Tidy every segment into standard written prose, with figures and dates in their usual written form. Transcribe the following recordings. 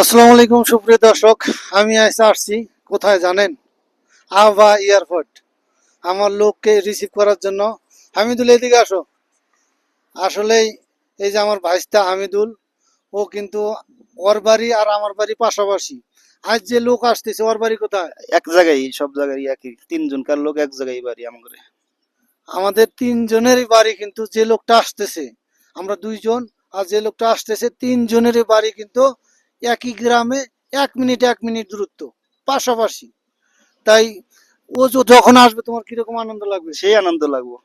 আসসালামু আলাইকুম সুপ্রিয় দর্শক, আমি আসছি কোথায় জানেন? আহ্বা এয়ারপোর্ট। আমার লোককে রিসিভ করার জন্য। হামিদুল, এদিকে আসো। আসলেই এই যে আমার ভাইস্তা হামিদুল, ও কিন্তু ওর বাড়ি আর আমার বাড়ি পাশাপাশি। আজ যে লোক আসতেছে, ওর বাড়ি কোথায়? এক জায়গায়, সব জায়গায় একই, তিনজনকার লোক এক জায়গায় বাড়ি আমাদের। আমাদের তিনজনেরই বাড়ি, কিন্তু যে লোকটা আসতেছে আমরা দুইজন, আর যে লোকটা আসতেছে তিনজনেরই বাড়ি কিন্তু একই গ্রামে, 1 মিনিট 1 মিনিট দূরত্ব, পাশাপাশি। তাই ও যখন আসবে তোমার কিরকম আনন্দ লাগবে? সেই আনন্দ লাগবো।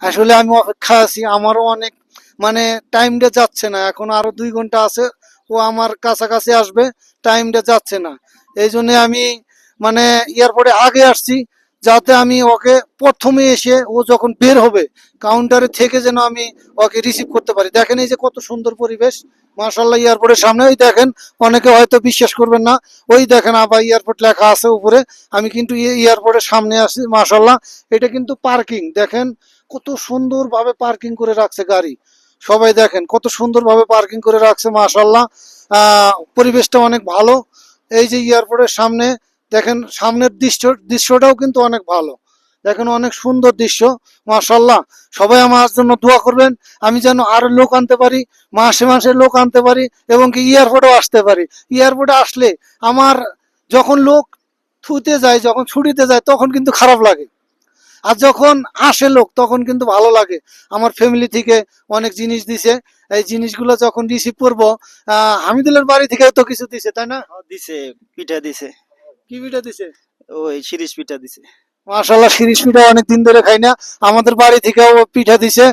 আসলে আমি অপেক্ষা আছি, আমারও অনেক, মানে টাইমটা যাচ্ছে না, এখন আরো 2 ঘন্টা আছে, ও আমার কাছাকাছি আসবে, টাইমটা যাচ্ছে না। এই জন্য আমি মানে এয়ারপোর্টে আগে আসছি, যাতে আমি ওকে প্রথমে এসে ও যখন বের হবে কাউন্টারে থেকে যেন আমি ওকে রিসিভ করতে পারি। দেখেন এই যে কত সুন্দর পরিবেশ, মার্শাল্লাহ। এয়ারপোর্টের সামনে ওই দেখেন, অনেকে হয়তো বিশ্বাস করবেন না, ওই দেখেন আবার এয়ারপোর্ট লেখা আছে উপরে। আমি কিন্তু এয়ারপোর্টের সামনে আছি, মার্শাল্লাহ। এটা কিন্তু পার্কিং, দেখেন কত সুন্দর ভাবে পার্কিং করে রাখছে গাড়ি। সবাই দেখেন কত সুন্দর ভাবে পার্কিং করে রাখছে, মাশাল্লাহ। পরিবেশটা অনেক ভালো। এই যে এয়ারপোর্টের সামনে দেখেন, সামনের দৃশ্যটাও কিন্তু অনেক ভালো। দেখেন অনেক সুন্দর দৃশ্য, মাশাল্লাহ। সবাই আমার জন্য দোয়া করবেন, আমি যেন আরো লোক আনতে পারি, মাসে মাসে লোক আনতে পারি, এবং কি এয়ারপোর্টেও আসতে পারি। এয়ারপোর্টে আসলে আমার যখন লোক থুতে যায়, যখন ছুটিতে যায়, তখন কিন্তু খারাপ লাগে। আর যখন আসে লোক তখন কিন্তু ভালো লাগে। আমার ফ্যামিলি থেকে অনেক জিনিস দিছে, এই জিনিসগুলো যখন রিসিভ করবো, হামিদুলের বাড়ি থেকে তো কিছু দিছে, তাই না? দিছে, পিঠা দিছে। কি পিঠা দিছে? ওই শিরিষ পিঠা দিছে। মাশাল্লাহ, শিরিষ পিঠা অনেকদিন ধরে খাই না, আমাদের বাড়ি থেকেও পিঠা দিছে।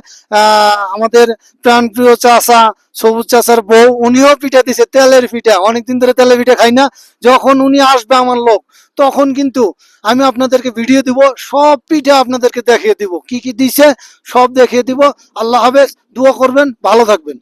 আমাদের প্রাণ প্রিয় চাচা, সবুজ চাচার বউ, উনিও পিঠা দিছে, তেলের পিঠা। অনেকদিন ধরে তেলের পিঠা খাই না। যখন উনি আসবে আমার লোক, তখন কিন্তু আমি আপনাদেরকে ভিডিও দিব, সব পিঠা আপনাদেরকে দেখিয়ে দিব, কি কি দিছে সব দেখিয়ে দিব। আল্লাহ হাফেজ, দোয়া করবেন, ভালো থাকবেন।